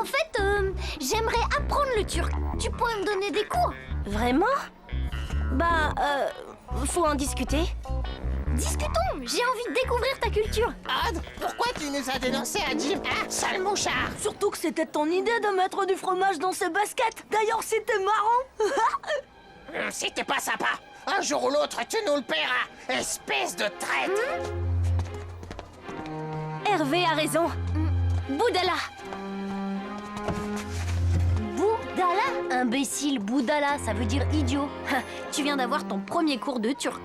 fait, j'aimerais apprendre le turc. Tu pourrais me donner des cours? Vraiment? Bah, faut en discuter. Discutons, j'ai envie de découvrir ta culture. Odd, pourquoi tu nous as dénoncé à Jim, hein, sale mouchard? Surtout que c'était ton idée de mettre du fromage dans ses baskets. D'ailleurs, c'était marrant. C'était pas sympa. Un jour ou l'autre, tu nous le paieras, espèce de traître. Hervé a raison. Boudala. Boudala? Imbécile, Boudala, ça veut dire idiot. Tu viens d'avoir ton premier cours de turc.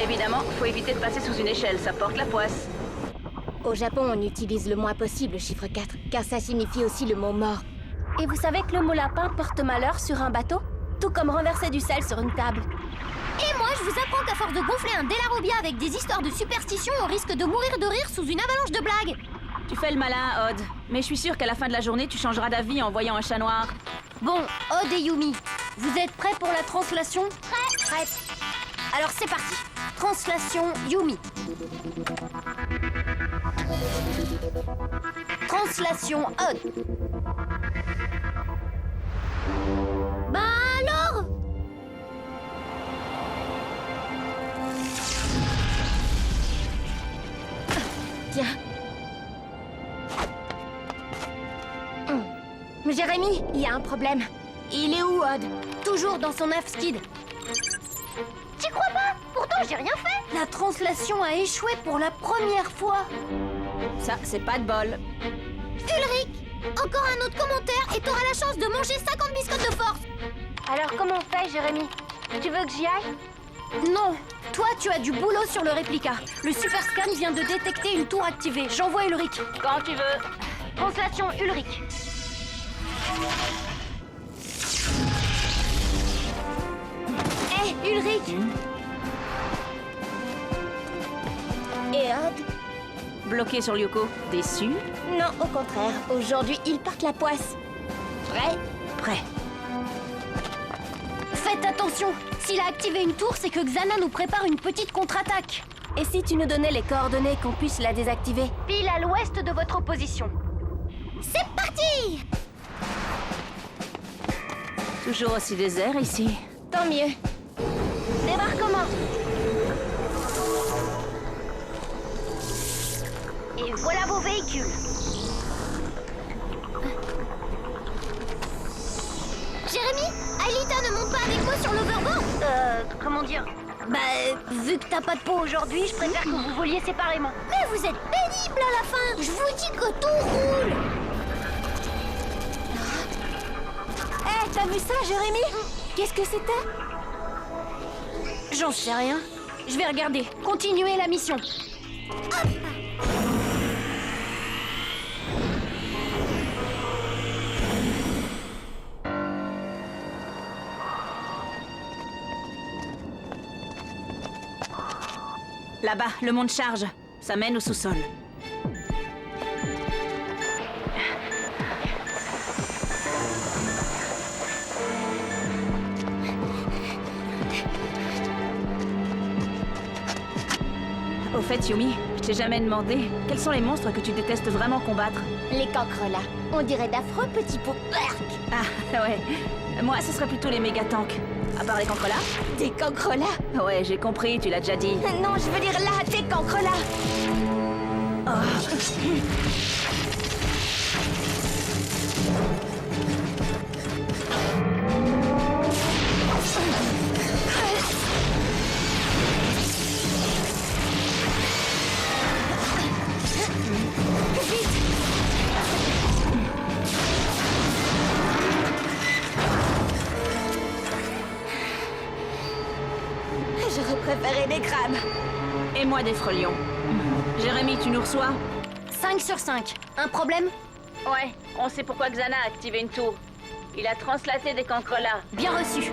Évidemment, faut éviter de passer sous une échelle, ça porte la poisse. Au Japon, on utilise le moins possible le chiffre 4, car ça signifie aussi le mot mort. Et vous savez que le mot lapin porte malheur sur un bateau? Tout comme renverser du sel sur une table. Et moi, je vous apprends qu'à force de gonfler un délarobia avec des histoires de superstition, on risque de mourir de rire sous une avalanche de blagues. Tu fais le malin, Odd. Mais je suis sûre qu'à la fin de la journée, tu changeras d'avis en voyant un chat noir. Bon, Odd et Yumi, vous êtes prêts pour la translation? Prête. Alors c'est parti. Translation Yumi. Translation Odd. Bah alors? Tiens. Jérémy, il y a un problème. Il est où, Odd? Toujours dans son skid. T'y crois pas? Pourtant j'ai rien fait. La translation a échoué pour la première fois. Ça, c'est pas de bol. Ulrich, encore un autre commentaire et t'auras la chance de manger 50 biscottes de force. Alors comment on fait, Jérémy? Tu veux que j'y aille? Non, toi tu as du boulot sur le réplica. Le super scan vient de détecter une tour activée. J'envoie Ulrich. Quand tu veux. Translation Ulrich. Hé, Ulrich! Et Odd? Bloqué sur Lyoko. Déçu? Non, au contraire. Aujourd'hui, il porte la poisse. Prêt? Prêt. Faites attention! S'il a activé une tour, c'est que Xana nous prépare une petite contre-attaque. Et si tu nous donnais les coordonnées qu'on puisse la désactiver? Pile à l'ouest de votre position. C'est parti! Toujours aussi désert ici. Tant mieux. Débarquement. Et voilà vos véhicules. Jérémy, Aelita ne monte pas avec moi sur l'overboard? Comment dire? Bah, vu que t'as pas de peau aujourd'hui, je préfère que vous voliez séparément. Mais vous êtes pénible à la fin. Je vous dis que tout roule. Hé, t'as vu ça, Jérémy? Qu'est-ce que c'était? J'en sais rien. Je vais regarder. Continuez la mission. Là-bas, le monde charge. Ça mène au sous-sol. Au fait, Yumi, je t'ai jamais demandé quels sont les monstres que tu détestes vraiment combattre. Les cancrelats. On dirait d'affreux petits pots. Ah, ouais. Moi, ce serait plutôt les méga-tanks. À part les cancrelats? Des cancrelats? Ouais, j'ai compris, tu l'as déjà dit. Non, je veux dire là, des cancrelats. J'aurais préféré des crabes. Et moi des frelions. Jérémy, tu nous reçois? 5 sur 5. Un problème? Ouais, on sait pourquoi Xana a activé une tour. Il a translaté des cancrelats. Bien reçu.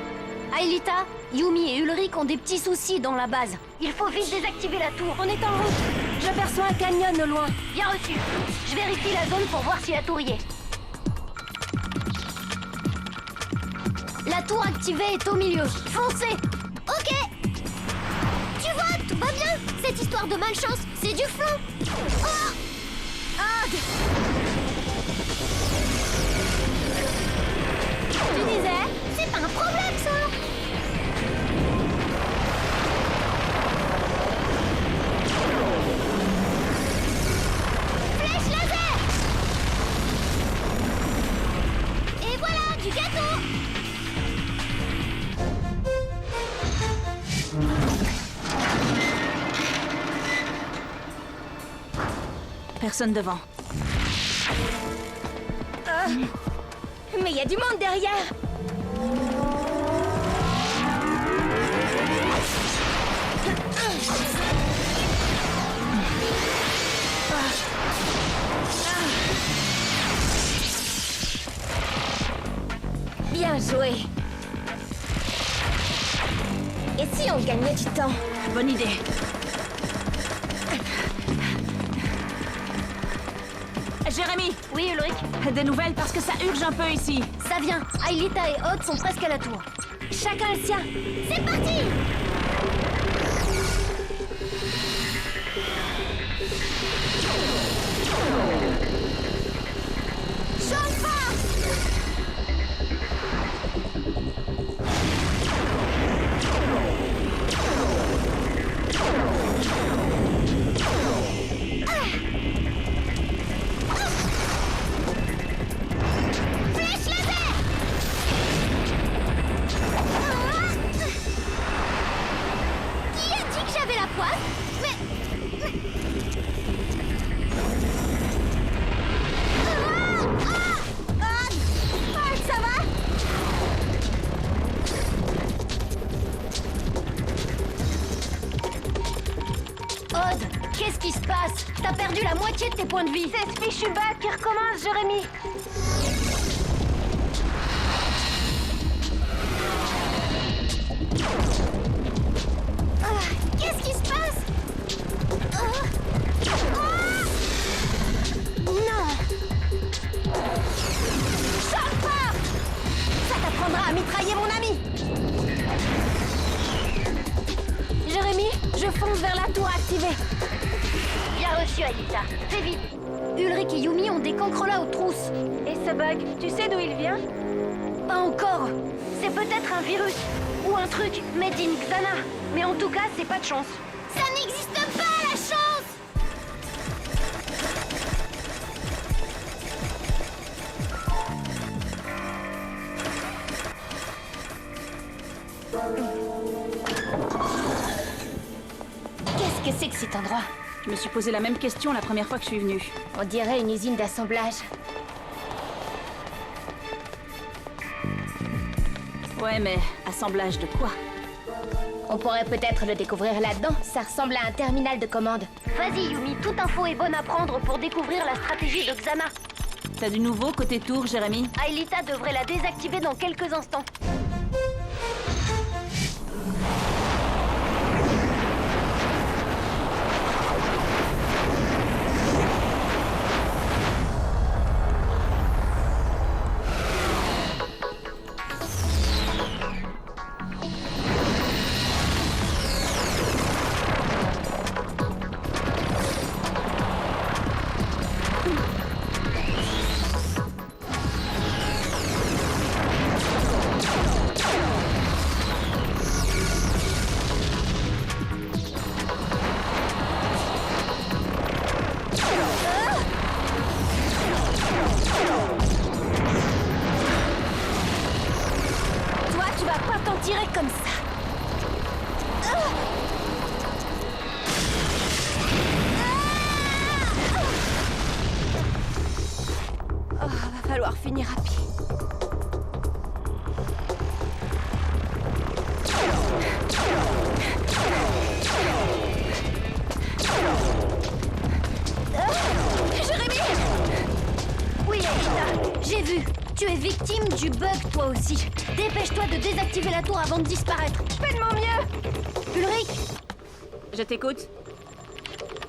Aelita, Yumi et Ulrich ont des petits soucis dans la base. Il faut vite désactiver la tour. On est en route. J'aperçois un canyon au loin. Bien reçu. Je vérifie la zone pour voir si la tour y est. La tour activée est au milieu. Foncez. Ok. Tu vois, tout va bien. Cette histoire de malchance, c'est du flan. Oh Odd. Tu disais? C'est pas un problème, ça. Flèche laser. Et voilà, du gâteau. Personne devant. Mais il y a du monde derrière! Bien joué! Et si on gagnait du temps? Bonne idée. Jérémy! Oui, Ulrich. Des nouvelles parce que ça urge un peu ici. Ça vient. Aelita et Odd sont presque à la tour. Chacun le sien! C'est parti. Champ force. Flèche laser. Qui a dit que j'avais la poisse? Mais... ça va? Odd, qu'est-ce qui se passe? T'as perdu la moitié de tes points de vie. C'est ce fichu bug qui recommence, Jérémy. Qu'est-ce qui se passe? Non. Choc fort. Ça t'apprendra à mitrailler mon ami. Jérémy, je fonce vers la tour activée. Bien reçu, Aelita. Fais vite. Ulrich et Yumi ont des cancrelats aux trousses. Et ce bug, tu sais d'où il vient? Pas encore. C'est peut-être un virus ou un truc made in Xana. Mais en tout cas, c'est pas de chance. Ça n'existe pas, la chance. Qu'est-ce que c'est que cet endroit? Je me suis posé la même question la première fois que je suis venue. On dirait une usine d'assemblage. Ouais, mais assemblage de quoi? On pourrait peut-être le découvrir là-dedans. Ça ressemble à un terminal de commande. Vas-y, Yumi, toute info est bonne à prendre pour découvrir la stratégie de Xana. T'as du nouveau côté tour, Jérémy? Aelita devrait la désactiver dans quelques instants. Tirer comme ça. Oh, va falloir finir à pied. Jérémy! Oui, Aelita, j'ai vu. Tu es victime du bug, toi aussi. Dépêche-toi de désactiver la tour avant de disparaître. Je fais de mon mieux. Ulrich, Je t'écoute.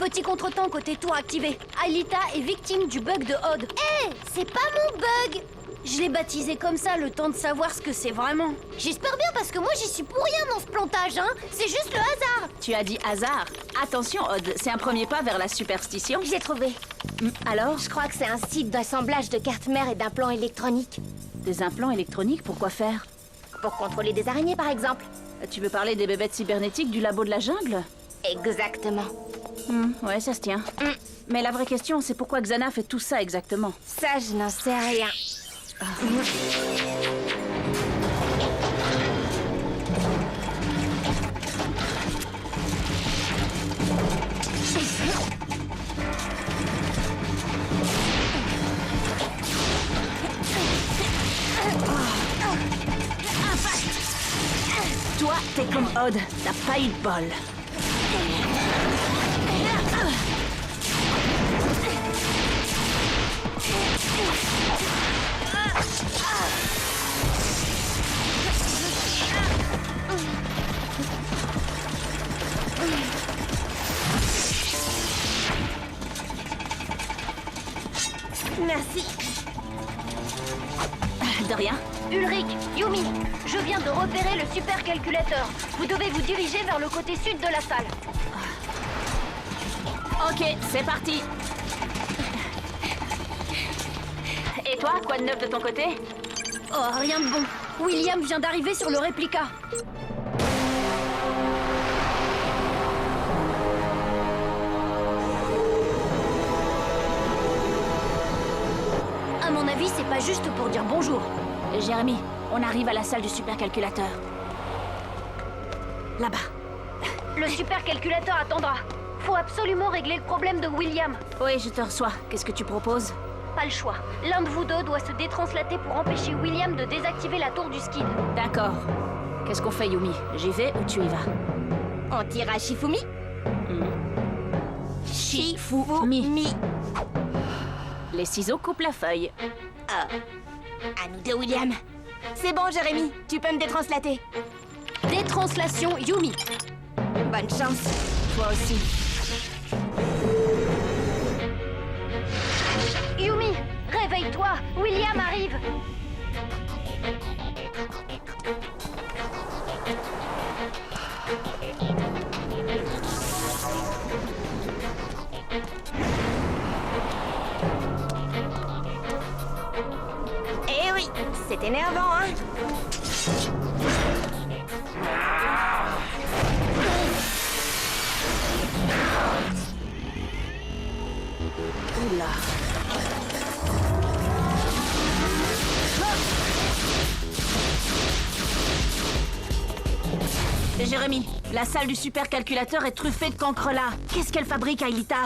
petit contretemps côté tour activé. Aelita est victime du bug de Odd. Hé, c'est pas mon bug. Je l'ai baptisé comme ça, le temps de savoir ce que c'est vraiment. J'espère bien, parce que moi, j'y suis pour rien dans ce plantage, hein. C'est juste le hasard. Tu as dit hasard. Attention, Odd, c'est un premier pas vers la superstition. J'ai trouvé. Alors, Je crois que c'est un site d'assemblage de cartes mères et d'implants électroniques. des implants électroniques, pourquoi faire? Pour contrôler des araignées, par exemple. Tu veux parler des bébêtes cybernétiques du labo de la jungle? Exactement. Ouais, ça se tient. Mais la vraie question, c'est pourquoi Xana fait tout ça exactement? Ça, je n'en sais rien. Toi, t'es comme Odd, t'as pas eu de bol. Merci. De rien. Ulrich, Yumi, je viens de repérer le supercalculateur. Vous devez vous diriger vers le côté sud de la salle. Ok, c'est parti. Et toi, quoi de neuf de ton côté? Oh, rien de bon. William vient d'arriver sur le réplica. À mon avis, c'est pas juste pour dire bonjour. Jérémy, on arrive à la salle du supercalculateur. Là-bas. Le supercalculateur attendra. Faut absolument régler le problème de William. Oui, je te reçois. Qu'est-ce que tu proposes? Pas le choix. L'un de vous deux doit se détranslater pour empêcher William de désactiver la tour du skid. D'accord. Qu'est-ce qu'on fait, Yumi? J'y vais ou tu y vas? On tire à Shifumi? Shifumi. Les ciseaux coupent la feuille. À nous deux, William. C'est bon, Jérémy. Tu peux me détranslater. Détranslation Yumi. Bonne chance. Toi aussi. Yumi, réveille-toi. William arrive. Eh oui, c'est énervant, hein? Oula. Jérémy, la salle du supercalculateur est truffée de cancrelats. Qu'est-ce qu'elle fabrique, Aelita?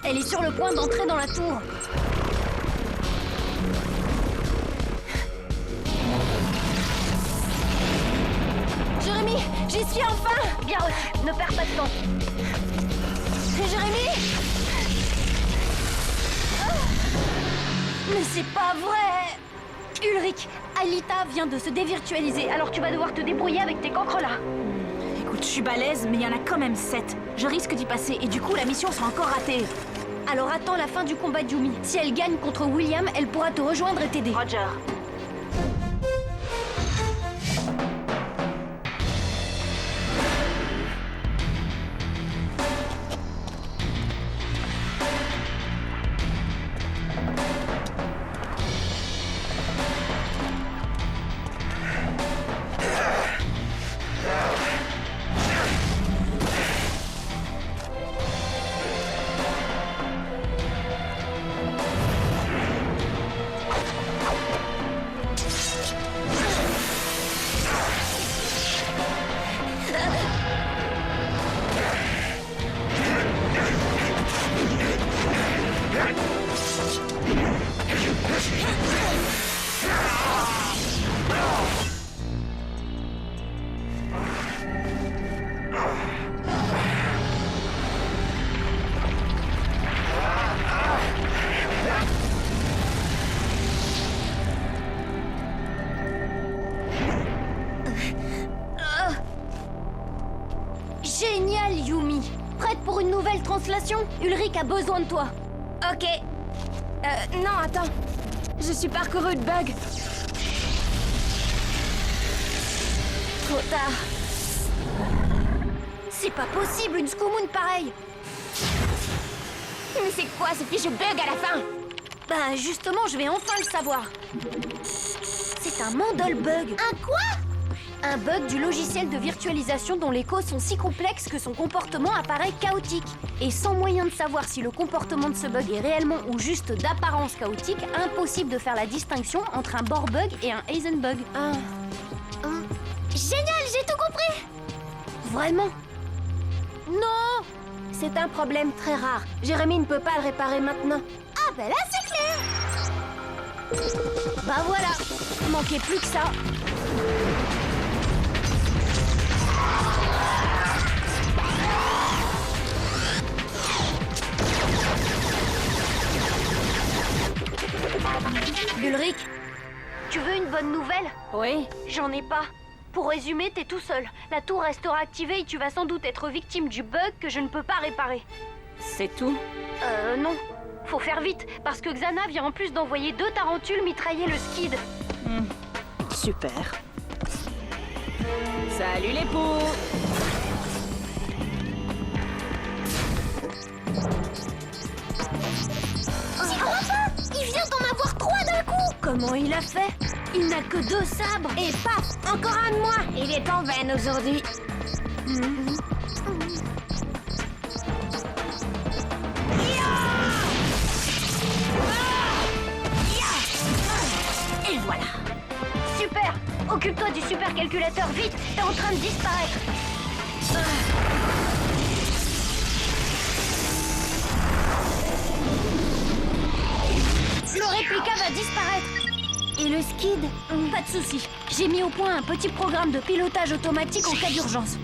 Elle est sur le point d'entrer dans la tour. Jérémy, j'y suis enfin! Bien reçu, ne perds pas de temps. Jérémy! Mais c'est pas vrai! Ulrich, Alita vient de se dévirtualiser, alors tu vas devoir te débrouiller avec tes cancrelats. Écoute, je suis balèze, mais il y en a quand même 7. Je risque d'y passer, et du coup, la mission sera encore ratée. Alors attends la fin du combat de Yumi. Si elle gagne contre William, elle pourra te rejoindre et t'aider. Roger. Génial, Yumi. Prête pour une nouvelle translation? Ulrich a besoin de toi. Ok. Non, attends. Je suis parcouru de bugs. Trop tard. C'est pas possible, une Scoomoon pareille. Mais c'est quoi ce fichu bug à la fin? Bah justement, je vais enfin le savoir. C'est un Mandel bug. Un quoi? Un bug du logiciel de virtualisation dont les causes sont si complexes que son comportement apparaît chaotique. Et sans moyen de savoir si le comportement de ce bug est réellement ou juste d'apparence chaotique, impossible de faire la distinction entre un Bohr bug et un Heisenbug. Génial, j'ai tout compris! Vraiment? Non! C'est un problème très rare. Jérémy ne peut pas le réparer maintenant. Ah bah là c'est clair! Bah voilà, manquait plus que ça. Ulrich, tu veux une bonne nouvelle? Oui. J'en ai pas. Pour résumer, t'es tout seul. La tour restera activée et tu vas sans doute être victime du bug que je ne peux pas réparer. C'est tout? Non. Faut faire vite, parce que Xana vient en plus d'envoyer 2 tarentules mitrailler le skid. Super. Salut les poux! Il vient d'en avoir 3 d'un coup! Comment il a fait? Il n'a que 2 sabres! Et paf, encore un de moi! Il est en veine aujourd'hui. Et voilà! Super! Occupe-toi du supercalculateur, vite! T'es en train de disparaître! Le réplica va disparaître! Et le skid? Pas de souci. J'ai mis au point un petit programme de pilotage automatique en cas d'urgence.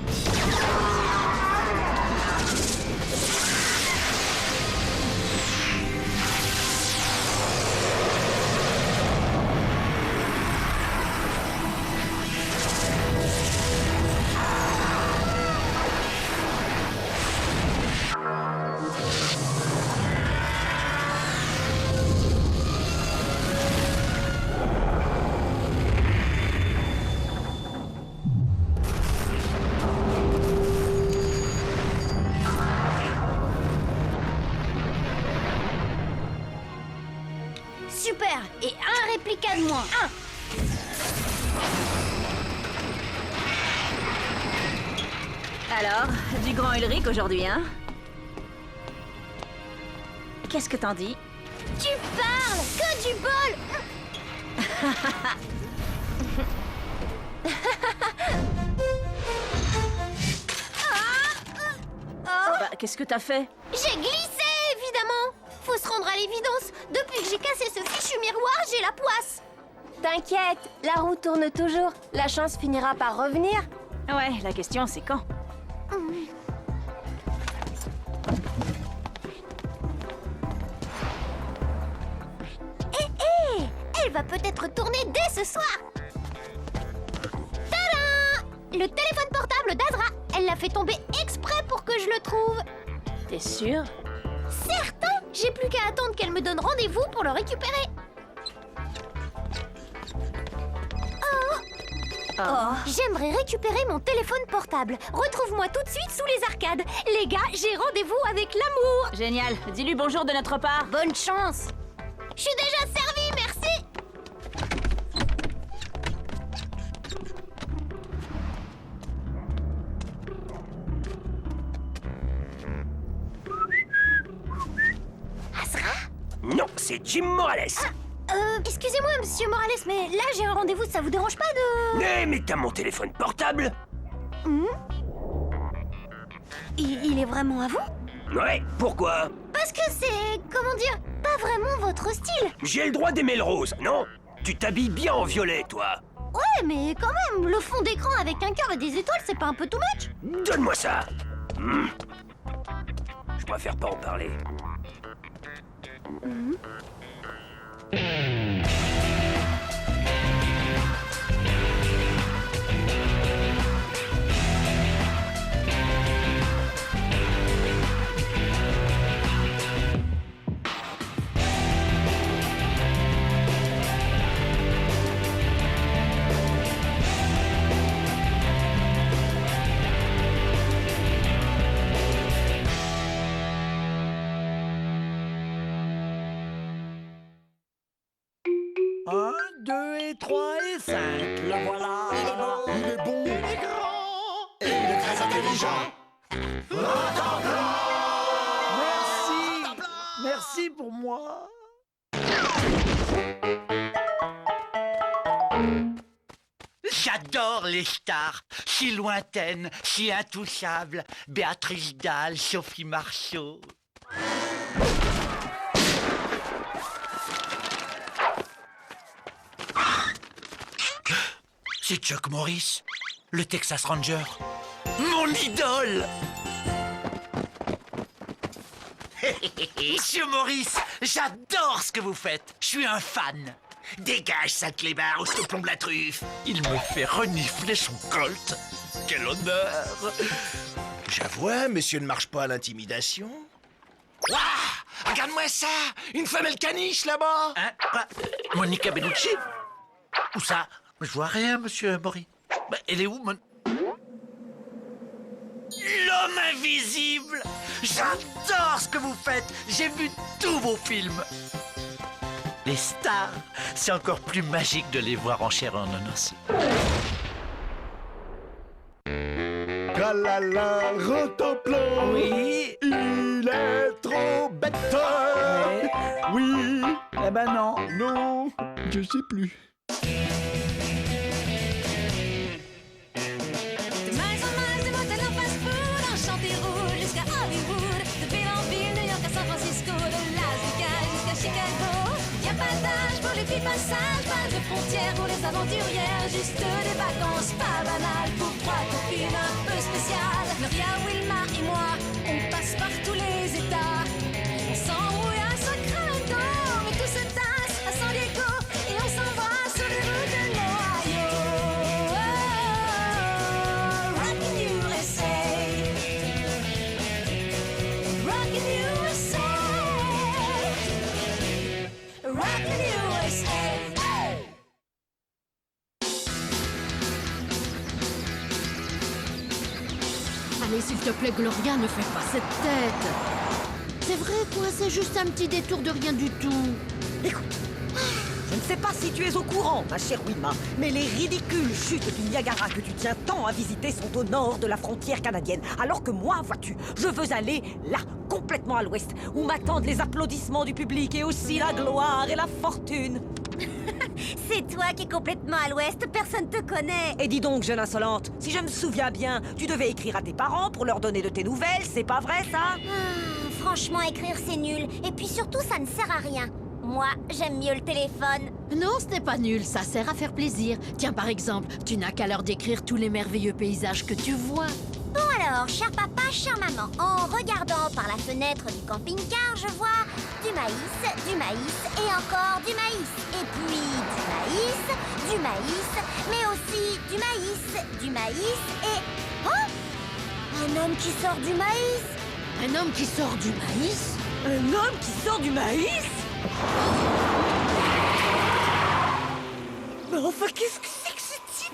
Super! Et un réplica de moins! Un! Alors, du grand Ulrich aujourd'hui, hein? Qu'est-ce que t'en dis? Tu parles! Que du bol! Bah, qu'est-ce que t'as fait? J'ai glissé, évidemment! Faut se rendre à l'évidence. Depuis que j'ai cassé ce fichu miroir, j'ai la poisse. T'inquiète, la roue tourne toujours. La chance finira par revenir. Ouais, la question c'est quand? Elle va peut-être tourner dès ce soir. Tadam! Le téléphone portable d'Azra. Elle l'a fait tomber exprès pour que je le trouve. T'es sûr? Certain! J'ai plus qu'à attendre qu'elle me donne rendez-vous pour le récupérer. Oh, j'aimerais récupérer mon téléphone portable. Retrouve-moi tout de suite sous les arcades. Les gars, j'ai rendez-vous avec l'amour. Génial, dis-lui bonjour de notre part. Bonne chance. Je suis déjà servie, merci. Azra? Non, c'est Jim Morales. Excusez-moi, monsieur Morales, mais là j'ai un rendez-vous, ça vous dérange pas de... Mais t'as mon téléphone portable? Il est vraiment à vous? Ouais, pourquoi? Parce que c'est, comment dire, pas vraiment votre style. J'ai le droit d'aimer le rose, non? Tu t'habilles bien en violet, toi. Ouais, mais quand même, le fond d'écran avec un cœur et des étoiles, c'est pas un peu too much? Donne-moi ça. Je préfère pas en parler. 2, 3 et 5. Le voilà. Il est beau. Il est bon. Il est grand. Et il est très intelligent. Merci. Merci pour moi. J'adore les stars, si lointaines, si intouchables. Béatrice Dalle, Sophie Marceau. C'est Chuck Norris, le Texas Ranger. Mon idole! Monsieur Maurice, j'adore ce que vous faites. Je suis un fan. Dégage, sale clébard, ou je te plombe la truffe. Il me fait renifler son colt. Quel honneur! J'avoue, monsieur ne marche pas à l'intimidation. Waouh! Regarde-moi ça! Une femelle caniche là-bas! Hein? Quoi? Monica Bellucci? Où ça? Je vois rien, monsieur Maury. Bah, elle est où, mon... L'homme invisible! J'adore ce que vous faites! J'ai vu tous vos films! Les stars, c'est encore plus magique de les voir en chair et en os. Tralala, Rotoplan. Oui? Il est trop bête. Oui. Eh ben non. Non. Je sais plus. De miles en miles, des motels en fast-food, enchanté roule jusqu'à Hollywood, de Ville-en-Ville, New York à San Francisco, de Las Vegas jusqu'à Chicago. Y'a pas d'âge pour les petits passages, pas de frontières pour les aventurières, juste des vacances pas banales pour trois copines un peu spéciales. Gloria, Wilma et moi, on passe par tous les états. On s'embrouille à Sacramento, mais tout se tasse à San Diego et on s'embrasse sur les routes de l'Ohio. Rockin' USA, Rockin' USA, Rockin' USA. Allez, s'il te plaît, Gloria, ne fais pas cette tête. C'est vrai, quoi, c'est juste un petit détour de rien du tout. Écoute, je ne sais pas si tu es au courant, ma chère Wilma, mais les ridicules chutes du Niagara que tu tiens tant à visiter sont au nord de la frontière canadienne. Alors que moi, vois-tu, je veux aller là, complètement à l'ouest, où m'attendent les applaudissements du public et aussi la gloire et la fortune. C'est toi qui es complètement à l'ouest, personne te connaît. Et dis donc, jeune insolente, si je me souviens bien, tu devais écrire à tes parents pour leur donner de tes nouvelles, c'est pas vrai ça? Franchement, écrire c'est nul. Et puis surtout, ça ne sert à rien. Moi, j'aime mieux le téléphone. Non, ce n'est pas nul, ça sert à faire plaisir. Tiens, par exemple, tu n'as qu'à leur décrire tous les merveilleux paysages que tu vois. Bon alors, cher papa, chère maman, en regardant par la fenêtre du camping-car, je vois du maïs et encore du maïs. Et puis du maïs, mais aussi du maïs et... Oh! Un homme qui sort du maïs. Un homme qui sort du maïs? Un homme qui sort du maïs? Mais enfin, qu'est-ce que c'est que ce type?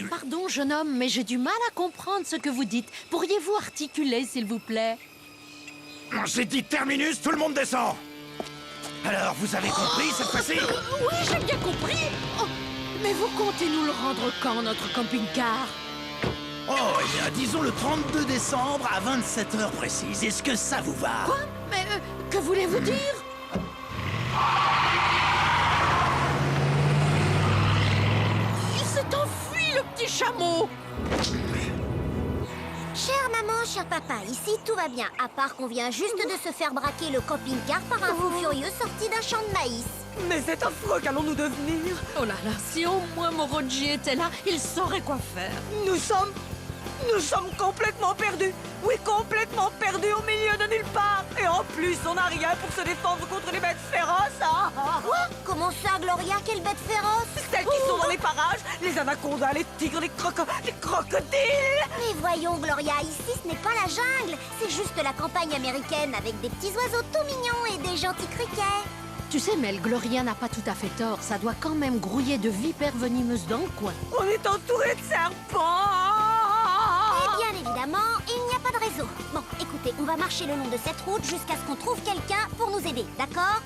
Pardon, jeune homme, mais j'ai du mal à comprendre ce que vous dites. Pourriez-vous articuler, s'il vous plaît? J'ai dit terminus, tout le monde descend. Alors, vous avez compris cette fois-ci? Oui, j'ai bien compris. Oh, mais vous comptez nous le rendre quand, notre camping-car? Oh, eh bien, disons le 32 décembre à 27h précises. Est-ce que ça vous va? Quoi? Mais que voulez-vous dire? Il s'est enfui, le petit chameau! Chère maman, cher papa, ici tout va bien, à part qu'on vient juste de se faire braquer le camping-car par un fou furieux sorti d'un champ de maïs. Mais c'est affreux, qu'allons-nous devenir? Oh là là, si au moins mon Roger était là, il saurait quoi faire. Nous sommes complètement perdus. Oui, complètement perdus au milieu de nulle part. Et en plus, on n'a rien pour se défendre contre les bêtes féroces. Ah, ah. Quoi? Comment ça, Gloria? Quelle bête féroce? Celles qui sont dans les parages, les anacondas, les tigres, les crocodiles. Mais voyons, Gloria, ici ce n'est pas la jungle. C'est juste la campagne américaine avec des petits oiseaux tout mignons et des gentils criquets. Tu sais, Mel, Gloria n'a pas tout à fait tort. Ça doit quand même grouiller de vipères venimeuses dans le coin. On est entouré de serpents. Et bien évidemment, il n'y a pas de réseau. Bon, écoutez, on va marcher le long de cette route jusqu'à ce qu'on trouve quelqu'un pour nous aider, d'accord?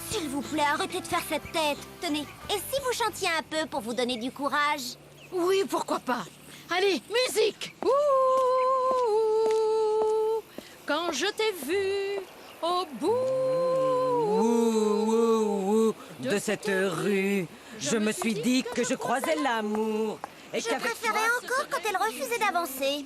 S'il vous plaît, arrêtez de faire cette tête. Tenez, et si vous chantiez un peu pour vous donner du courage? Oui, pourquoi pas. Allez, musique. Ouh, quand je t'ai vu au bout de cette rue, je me suis dit que je croisais l'amour. Et Je préférais encore quand elle refusait d'avancer.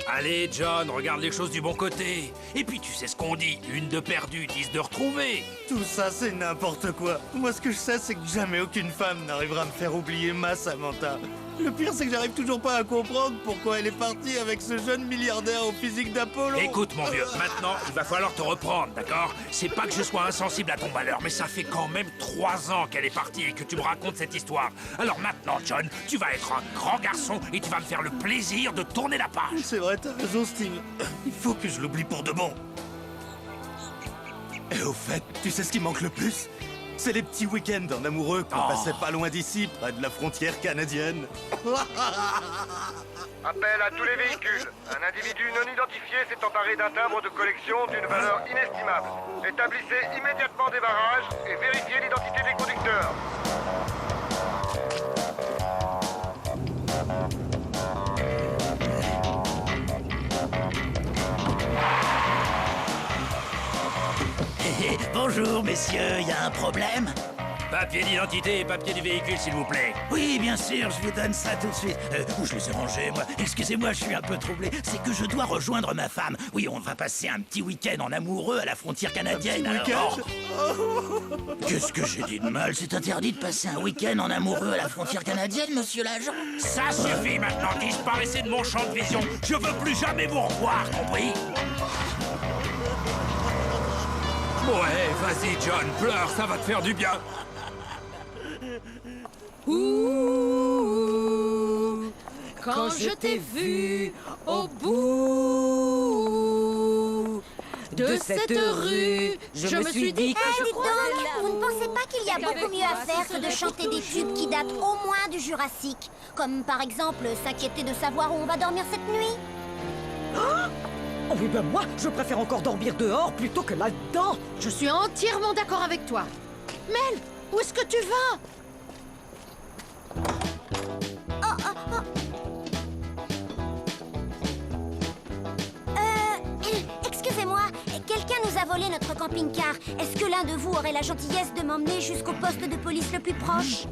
Allez, John, regarde les choses du bon côté. Et puis tu sais ce qu'on dit, une de perdue, 10 de retrouvée. Tout ça, c'est n'importe quoi. Moi, ce que je sais, c'est que jamais aucune femme n'arrivera à me faire oublier ma Samantha. Le pire, c'est que j'arrive toujours pas à comprendre pourquoi elle est partie avec ce jeune milliardaire au physique d'Apollo. Écoute, mon vieux, maintenant, il va falloir te reprendre, d'accord? C'est pas que je sois insensible à ton malheur, mais ça fait quand même 3 ans qu'elle est partie et que tu me racontes cette histoire. Alors maintenant, John, tu vas être un grand garçon et tu vas me faire le plaisir de tourner la page. C'est vrai, t'as raison, Steve. Il faut que je l'oublie pour de bon. Et au fait, tu sais ce qui manque le plus? C'est les petits week-ends en amoureux qu'on passait pas loin d'ici, près de la frontière canadienne. Appel à tous les véhicules. Un individu non identifié s'est emparé d'un timbre de collection d'une valeur inestimable. Établissez immédiatement des barrages et vérifiez l'identité des conducteurs. Bonjour, messieurs, y a un problème? Papier d'identité et papier du véhicule, s'il vous plaît. Oui, bien sûr, je vous donne ça tout de suite. Où je les ai rangés, moi? Excusez-moi, je suis un peu troublé. C'est que je dois rejoindre ma femme. Oui, on va passer un petit week-end en amoureux à la frontière canadienne. Alors... Qu'est-ce que j'ai dit de mal? C'est interdit de passer un week-end en amoureux à la frontière canadienne, monsieur l'agent? Ça suffit maintenant, disparaissez de mon champ de vision. Je veux plus jamais vous revoir, compris? Ouais, vas-y, John, pleure, ça va te faire du bien. Ouh, quand je t'ai vu au bout de cette rue, je me suis dit que je Dites croisais donc, vous ne l'amour. pensez pas qu'il y a beaucoup mieux à faire que de chanter des tubes qui datent au moins du Jurassique? Comme par exemple s'inquiéter de savoir où on va dormir cette nuit? Oh oui, ben moi, je préfère encore dormir dehors plutôt que là-dedans. Je suis entièrement d'accord avec toi. Mel, où est-ce que tu vas? Excusez-moi, quelqu'un nous a volé notre camping-car. Est-ce que l'un de vous aurait la gentillesse de m'emmener jusqu'au poste de police le plus proche?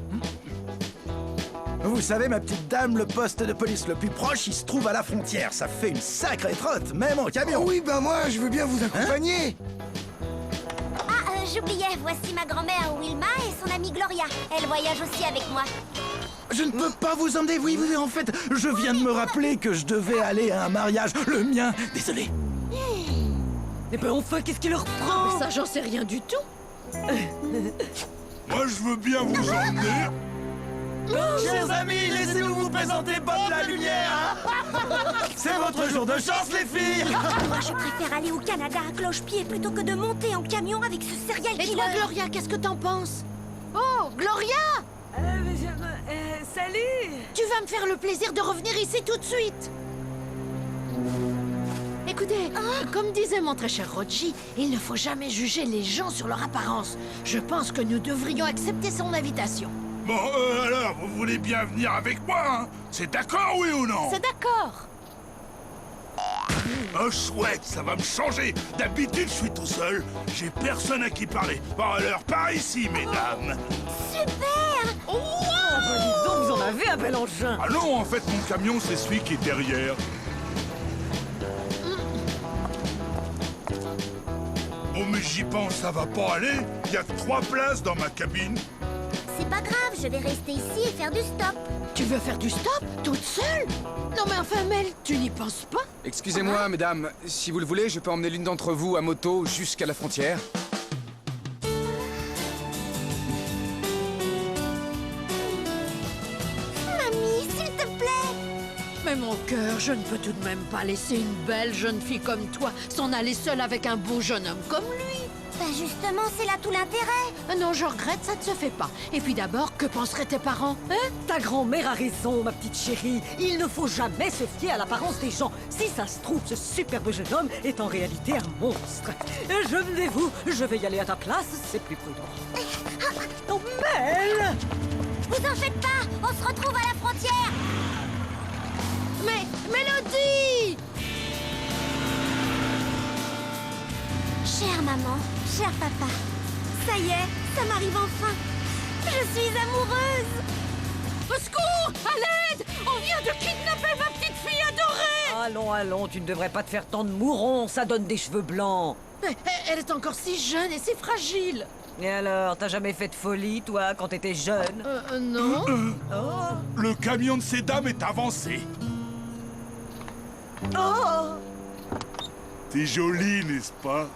Vous savez, ma petite dame, le poste de police le plus proche, il se trouve à la frontière. Ça fait une sacrée trotte, même en camion. Oui, ben moi, je veux bien vous accompagner. J'oubliais, voici ma grand-mère Wilma et son amie Gloria. Elle voyage aussi avec moi. Je ne peux pas vous emmener, oui, en fait, je viens de me rappeler que je devais aller à un mariage, le mien, désolé. Eh ben enfin, qu'est-ce qui leur prend? Mais ça, j'en sais rien du tout. Moi, je veux bien vous emmener. Chers amis, laissez-nous vous présenter Bob la Lumière. C'est votre jour de chance, les filles. Moi, je préfère aller au Canada à cloche-pied plutôt que de monter en camion avec ce serial Et killer. toi, Gloria, qu'est-ce que t'en penses? Oh, Gloria! Salut. Tu vas me faire le plaisir de revenir ici tout de suite. Écoutez, comme disait mon très cher Roger, il ne faut jamais juger les gens sur leur apparence. Je pense que nous devrions accepter son invitation. Bon, alors, vous voulez bien venir avec moi, hein? C'est d'accord, oui ou non? C'est d'accord. Oh, chouette, ça va me changer. D'habitude, je suis tout seul. J'ai personne à qui parler. Bon, alors, par ici, mesdames. Super! Oh, ben dis donc, vous en avez un bel engin. Ah non, en fait, mon camion, c'est celui qui est derrière. Oh, mais j'y pense, ça va pas aller. Il y a que 3 places dans ma cabine. C'est pas grave, je vais rester ici et faire du stop. Tu veux faire du stop toute seule? Non mais enfin, Mel, tu n'y penses pas? Excusez-moi, mesdames, si vous le voulez, je peux emmener l'une d'entre vous à moto jusqu'à la frontière. Mamie, s'il te plaît! Mais mon cœur, je ne peux tout de même pas laisser une belle jeune fille comme toi s'en aller seule avec un beau jeune homme comme lui. Bah justement, c'est là tout l'intérêt. Non, je regrette, ça ne se fait pas. Et puis d'abord, que penseraient tes parents? Hein? Ta grand-mère a raison, ma petite chérie. Il ne faut jamais se fier à l'apparence des gens. Si ça se trouve, ce superbe jeune homme est en réalité un monstre. Je vais y aller à ta place, c'est plus prudent. Oh, Mel! Vous en faites pas, on se retrouve à la frontière. Mais, Mélodie! Chère maman, cher papa, ça y est, ça m'arrive enfin. Je suis amoureuse. Au secours! À l'aide! On vient de kidnapper ma petite fille adorée! Allons, tu ne devrais pas te faire tant de mourons, ça donne des cheveux blancs. Mais elle est encore si jeune et si fragile. Et alors, t'as jamais fait de folie, toi, quand t'étais jeune? Non. Le camion de ces dames est avancé. Oh! T'es jolie, n'est-ce pas?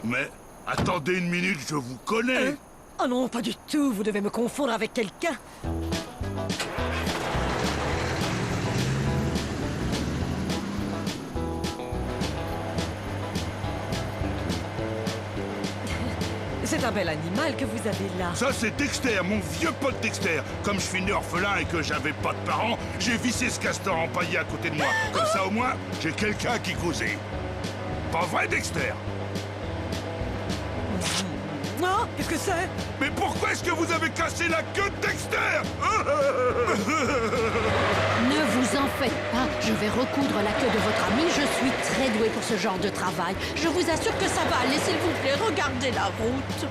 Mais attendez une minute, je vous connais. Oh non, pas du tout, vous devez me confondre avec quelqu'un. C'est un bel animal que vous avez là. Ça, c'est Dexter, mon vieux pote Dexter. Comme je suis né orphelin et que j'avais pas de parents, j'ai vissé ce castor empaillé à côté de moi. Comme ça, au moins, j'ai quelqu'un à qui causer. Pas vrai, Dexter? Non, qu'est-ce que c'est? Mais pourquoi est-ce que vous avez cassé la queue de Dexter? Ne vous en faites pas, je vais recoudre la queue de votre ami. Je suis très douée pour ce genre de travail. Je vous assure que ça va aller, s'il vous plaît. Regardez la route.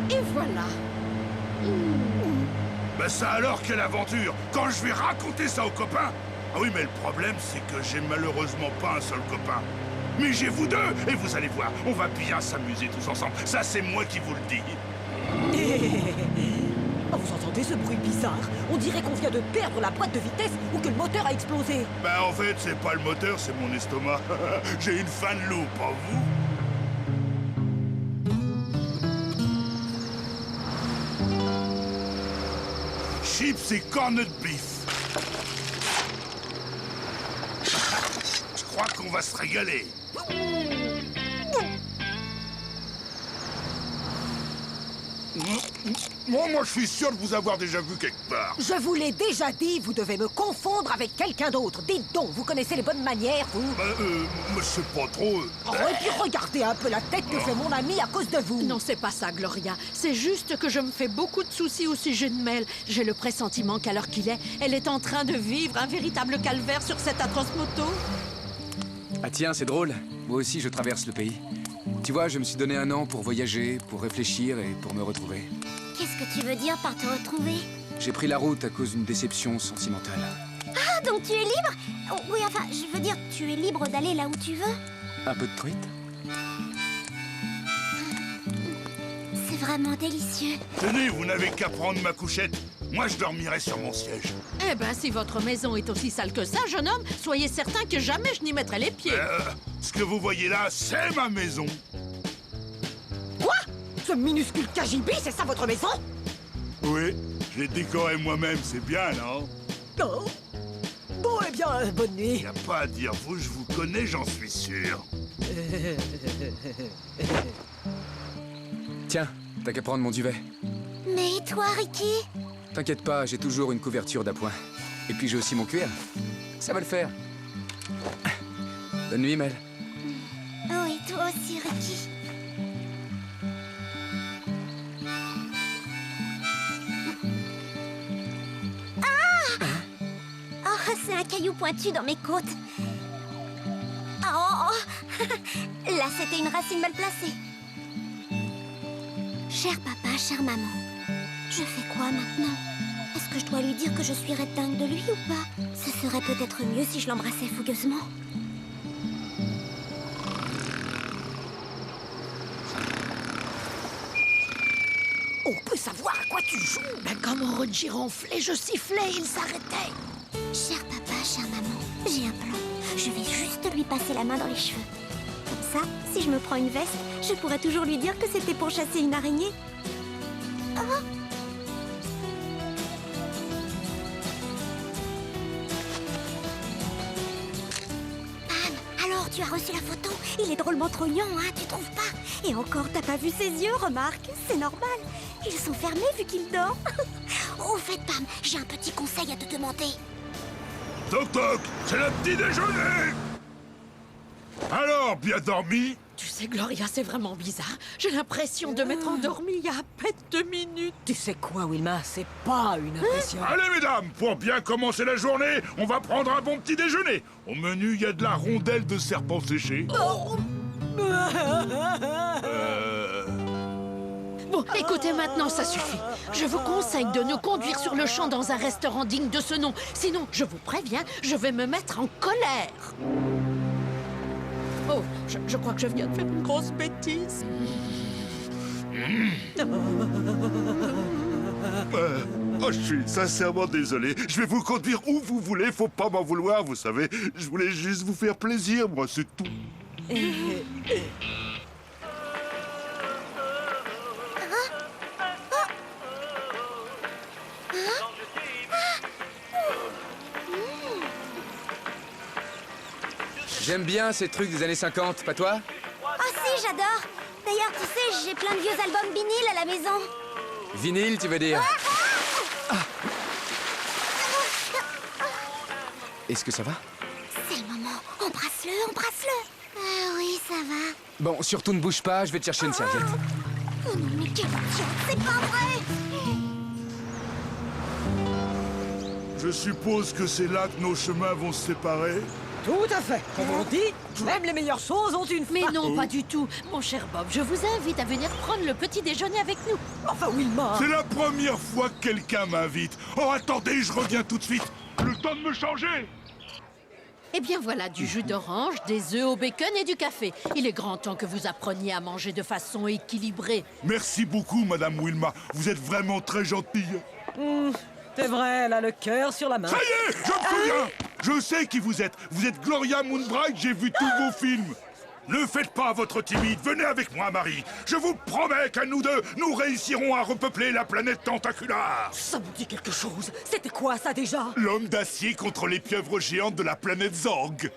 Et voilà. Ben ça alors, quelle aventure! Quand je vais raconter ça aux copains! Ah oui, mais le problème, c'est que j'ai malheureusement pas un seul copain. Mais j'ai vous deux, et vous allez voir, on va bien s'amuser tous ensemble. Ça, c'est moi qui vous le dis. Oh, vous entendez ce bruit bizarre? On dirait qu'on vient de perdre la boîte de vitesse ou que le moteur a explosé. Ben en fait, c'est pas le moteur, c'est mon estomac. J'ai une fan loup, pas vous? Chips et corned beef. Je crois qu'on va se régaler. Moi, je suis sûr de vous avoir déjà vu quelque part. Je vous l'ai déjà dit, vous devez me confondre avec quelqu'un d'autre. Dites donc, vous connaissez les bonnes manières, vous? Mais c'est pas trop... Oh, et puis regardez un peu la tête que fait mon ami à cause de vous. Non, c'est pas ça, Gloria. C'est juste que je me fais beaucoup de soucis au sujet de Mel. J'ai le pressentiment qu'à l'heure qu'il est, elle est en train de vivre un véritable calvaire sur cette atroce moto. Ah tiens, c'est drôle. Moi aussi, je traverse le pays. Tu vois, je me suis donné 1 an pour voyager, pour réfléchir et pour me retrouver. Qu'est-ce que tu veux dire par te retrouver? J'ai pris la route à cause d'une déception sentimentale. Ah, donc tu es libre? Oh, oui, enfin, je veux dire, tu es libre d'aller là où tu veux? Un peu de truite? C'est vraiment délicieux. Tenez, vous n'avez qu'à prendre ma couchette. Moi, je dormirai sur mon siège. Eh ben, si votre maison est aussi sale que ça, jeune homme, soyez certain que jamais je n'y mettrai les pieds. Ce que vous voyez là, c'est ma maison. Quoi? Ce minuscule KGB, c'est ça votre maison? Oui, je l'ai décoré moi-même, c'est bien, non? Oh. Bon, eh bien, bonne nuit. Y a pas à dire, vous, je vous connais, j'en suis sûr. Tiens, t'as qu'à prendre mon duvet. Mais et toi, Ricky? T'inquiète pas, j'ai toujours une couverture d'appoint. Et puis j'ai aussi mon cuir. Ça va le faire. Bonne nuit, Mel. Oh, et toi aussi, Ricky. Ah! Oh, c'est un caillou pointu dans mes côtes. Oh! Là, c'était une racine mal placée. Cher papa, chère maman, je fais quoi maintenant? Est-ce que je dois lui dire que je suis red dingue de lui ou pas? Ce serait peut-être mieux si je l'embrassais fougueusement. On peut savoir à quoi tu joues? Ben, quand mon Roger ronflait, je sifflais et il s'arrêtait. Cher papa, chère maman, j'ai un plan. Je vais juste lui passer la main dans les cheveux. Comme ça, si je me prends une veste, je pourrais toujours lui dire que c'était pour chasser une araignée. Oh. Alors, tu as reçu la photo? Il est drôlement trognon, hein, tu trouves pas? Et encore, t'as pas vu ses yeux, remarque? C'est normal. Ils sont fermés vu qu'il dort. Au fait, Pam, j'ai un petit conseil à te demander. Toc toc, c'est le petit déjeuner. Alors, bien dormi? Tu sais, Gloria, c'est vraiment bizarre. J'ai l'impression de m'être endormie il y a à peine 2 minutes. Tu sais quoi, Wilma? C'est pas une impression. Allez, mesdames, pour bien commencer la journée, on va prendre un bon petit déjeuner. Au menu, il y a de la rondelle de serpent séché. Bon, écoutez, maintenant, ça suffit. Je vous conseille de nous conduire sur le champ dans un restaurant digne de ce nom. Sinon, je vous préviens, je vais me mettre en colère. Oh, je crois que je viens de faire une grosse bêtise. Je suis sincèrement désolé. Je vais vous conduire où vous voulez, faut pas m'en vouloir, vous savez. Je voulais juste vous faire plaisir, moi, c'est tout. J'aime bien ces trucs des années 50, pas toi? Oh si, j'adore. D'ailleurs, tu sais, j'ai plein de vieux albums vinyles à la maison. Vinyle, tu veux dire? Ah. Est-ce que ça va? C'est le moment. Embrasse-le, embrasse-le. Oui, ça va. Bon, surtout ne bouge pas, je vais te chercher une serviette. Oh non, mais quel idiot, c'est pas vrai. Je suppose que c'est là que nos chemins vont se séparer. Tout à fait. Comme on dit, même les meilleures choses ont une fin. Mais non, pas du tout. Mon cher Bob, je vous invite à venir prendre le petit déjeuner avec nous. Enfin, Wilma. C'est la première fois que quelqu'un m'invite. Oh, attendez, je reviens tout de suite. Le temps de me changer. Eh bien voilà, du jus d'orange, des œufs au bacon et du café. Il est grand temps que vous appreniez à manger de façon équilibrée. Merci beaucoup, Madame Wilma. Vous êtes vraiment très gentille. C'est vrai, elle a le cœur sur la main. Ça y est, je me souviens. Je sais qui vous êtes. Vous êtes Gloria Moonbright, j'ai vu tous vos films. Ne faites pas votre timide, venez avec moi, Marie. Je vous promets qu'à nous deux, nous réussirons à repeupler la planète tentaculaire. Ça me dit quelque chose. C'était quoi, ça, déjà? L'homme d'acier contre les pieuvres géantes de la planète Zorg.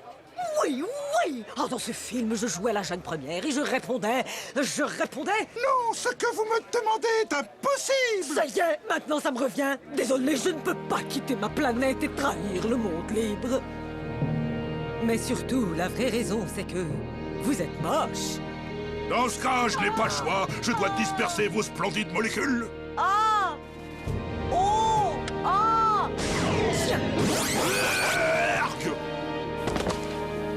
Oui, oui. Ah, dans ce film, je jouais la jeune première et je répondais... Non, ce que vous me demandez est impossible. Ça y est, maintenant ça me revient. Désolé, je ne peux pas quitter ma planète et trahir le monde libre. Mais surtout, la vraie raison, c'est que... vous êtes moche. Dans ce cas, je n'ai pas le choix. Je dois disperser vos splendides molécules. Ah! Oh! Ah! Tiens!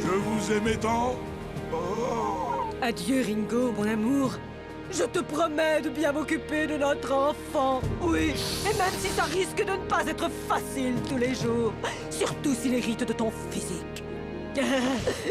Je vous aimais tant. Oh. Adieu, Ringo, mon amour. Je te promets de bien m'occuper de notre enfant. Oui, et même si ça risque de ne pas être facile tous les jours. Surtout s'il hérite de ton physique.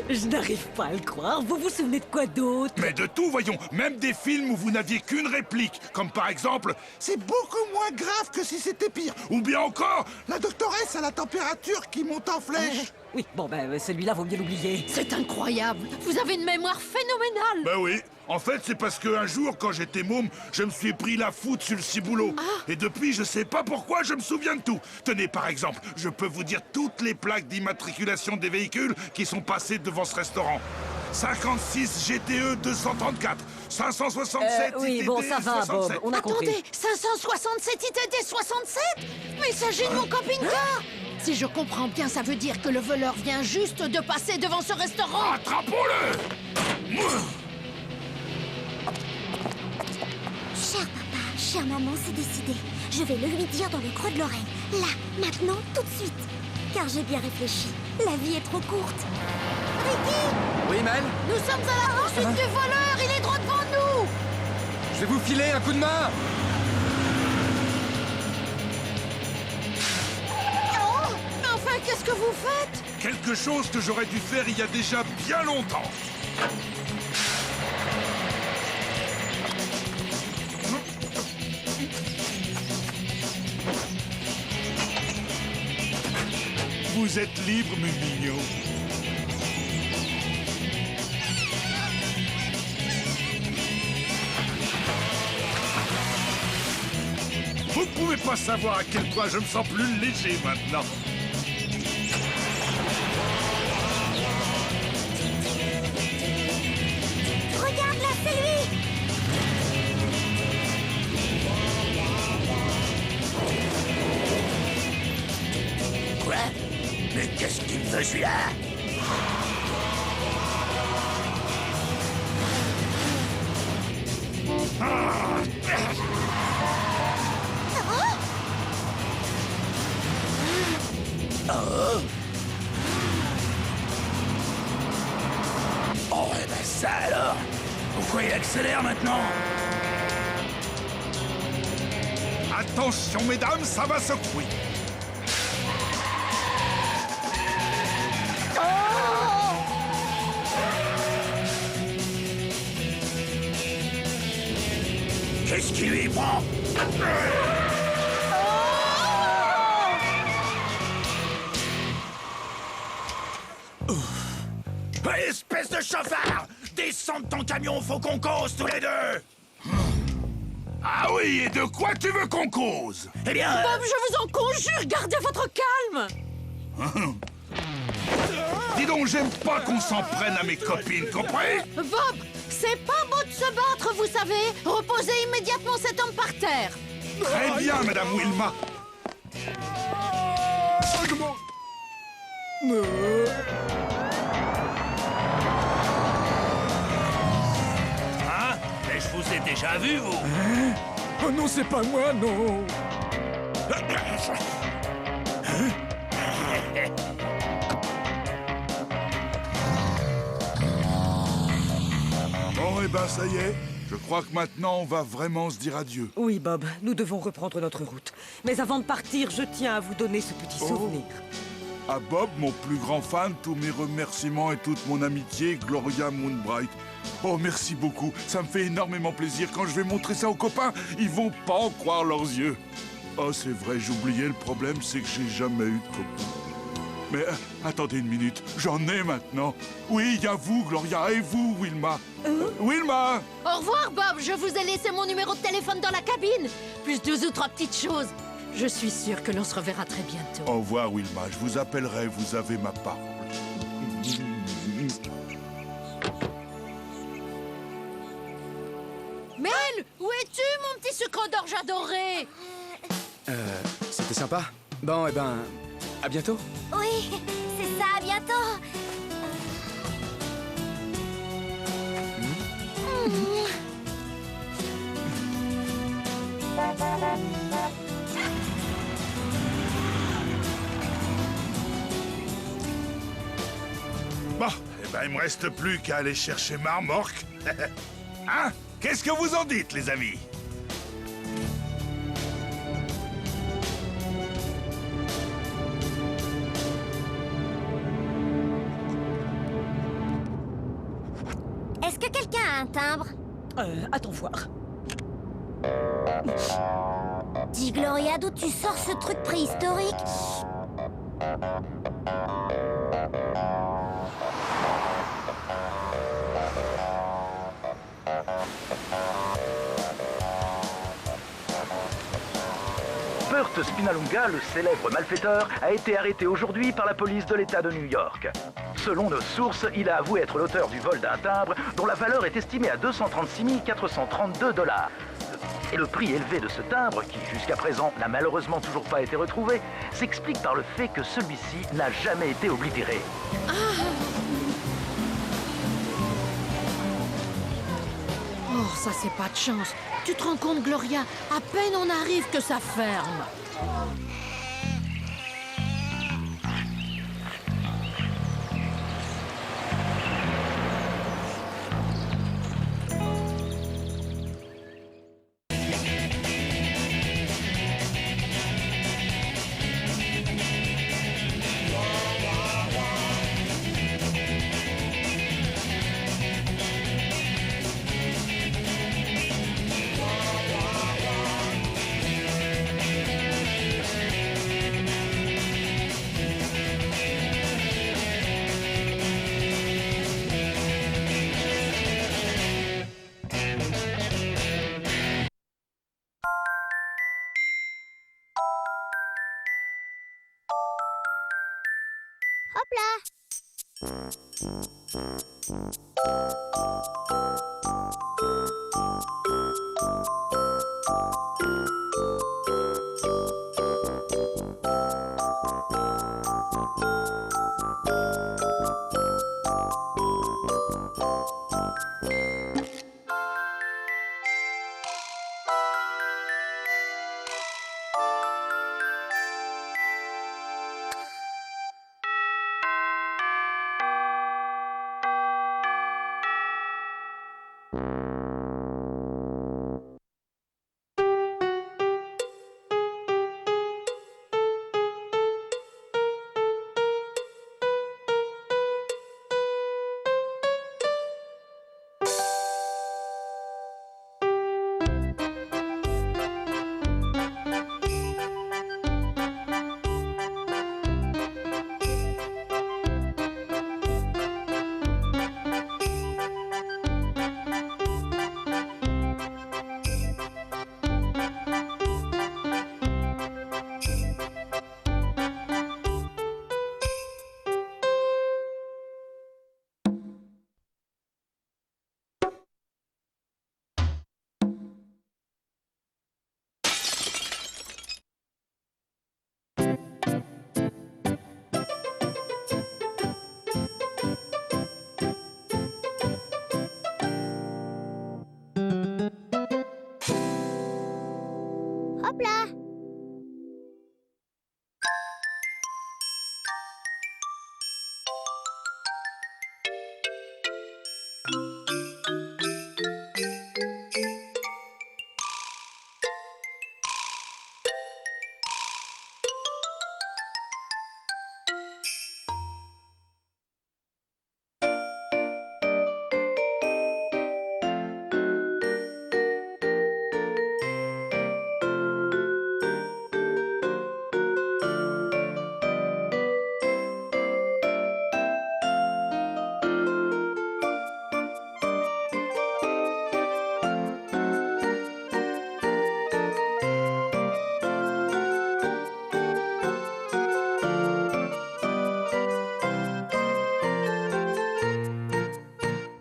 Je n'arrive pas à le croire. Vous vous souvenez de quoi d'autre? Mais de tout, voyons. Même des films où vous n'aviez qu'une réplique. Comme par exemple, c'est beaucoup moins grave que si c'était pire. Ou bien encore, la doctoresse a la température qui monte en flèche. Oui, bon ben celui-là vaut mieux l'oublier. C'est incroyable. Vous avez une mémoire phénoménale. Ben oui. En fait, c'est parce qu'un jour, quand j'étais môme, je me suis pris la foudre sur le ciboulot. Et depuis, je sais pas pourquoi, je me souviens de tout. Tenez, par exemple, je peux vous dire toutes les plaques d'immatriculation des véhicules qui sont passés devant ce restaurant. 56 GTE 234, 567 oui, ITD bon, ça va, 67. Bob, on a compris. Attendez, 567 ITD 67? Mais il s'agit de mon camping-car. Si je comprends bien, ça veut dire que le voleur vient juste de passer devant ce restaurant. Attrapons-le! Cher papa, chère maman, c'est décidé. Je vais le lui dire dans le creux de l'oreille. Là, maintenant, tout de suite. Car j'ai bien réfléchi. La vie est trop courte. Ricky! Oui, Mel? Nous sommes à la poursuite du voleur. Il est droit devant nous. Je vais vous filer un coup de main. Oh, mais enfin, qu'est-ce que vous faites? Quelque chose que j'aurais dû faire il y a déjà bien longtemps. Vous êtes libre, mes mignons. Vous pouvez pas savoir à quel point je me sens plus léger maintenant. Regarde là, c'est lui! Quoi? Mais qu'est-ce qu'il me fait celui-là? Oh! Oh, eh ben ça alors! Pourquoi il accélère maintenant? Attention, mesdames, ça va secouer. Qu'est-ce qui lui prend? Espèce de chauffard! Descends de ton camion, faut qu'on cause tous les deux! Ah oui, et de quoi tu veux qu'on cause? Eh bien... Bob, je vous en conjure, gardez votre calme! Dis donc, j'aime pas qu'on s'en prenne à mes copines, compris? Bob, c'est pas beau de se battre, vous savez. Reposez immédiatement cet homme par terre. Très bien, Madame Wilma. Hein? Mais je vous ai déjà vu, vous! Oh non, c'est pas moi, non! Bon, et ben ça y est. Je crois que maintenant, on va vraiment se dire adieu. Oui, Bob, nous devons reprendre notre route. Mais avant de partir, je tiens à vous donner ce petit souvenir. À Bob, mon plus grand fan, tous mes remerciements et toute mon amitié, Gloria Moonbright. Oh, merci beaucoup. Ça me fait énormément plaisir. Quand je vais montrer ça aux copains, ils vont pas en croire leurs yeux. Oh, c'est vrai, j'oubliais. Le problème, c'est que j'ai jamais eu de copains. Mais attendez une minute, j'en ai maintenant. Oui, il y a vous, Gloria, et vous, Wilma. Wilma! Au revoir, Bob. Je vous ai laissé mon numéro de téléphone dans la cabine. Plus 2 ou 3 petites choses. Je suis sûre que l'on se reverra très bientôt. Au revoir, Wilma. Je vous appellerai, vous avez ma parole. Mel, où es-tu, mon petit sucre d'orge adoré? C'était sympa. Bon, eh ben, à bientôt. Oui, c'est ça, à bientôt. Bon, eh ben, il me reste plus qu'à aller chercher ma remorque. Hein? Qu'est-ce que vous en dites, les amis? Est-ce que quelqu'un a un timbre? Attends voir. Dis, Gloria, d'où tu sors ce truc préhistorique? Burt Spinalunga, le célèbre malfaiteur, a été arrêté aujourd'hui par la police de l'État de New York. Selon nos sources, il a avoué être l'auteur du vol d'un timbre dont la valeur est estimée à 236 432 $. Et le prix élevé de ce timbre, qui jusqu'à présent n'a malheureusement toujours pas été retrouvé, s'explique par le fait que celui-ci n'a jamais été oblitéré. Oh, ça, c'est pas de chance. Tu te rends compte, Gloria? À peine on arrive que ça ferme. Hop là. Hop là.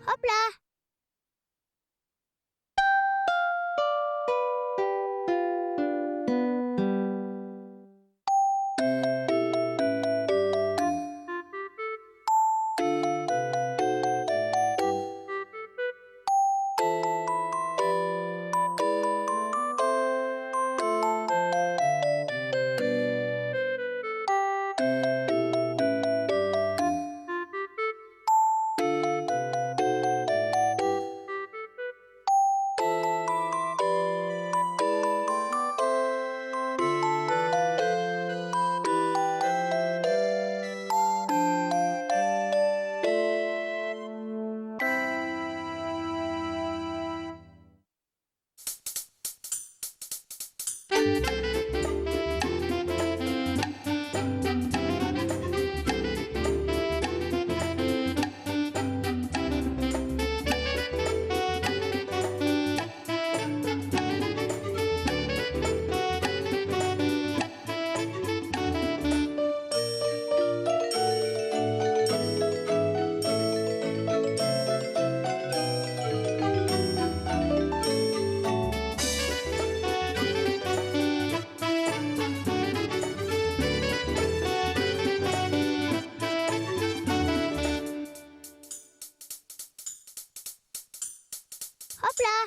Hop là. Hop là.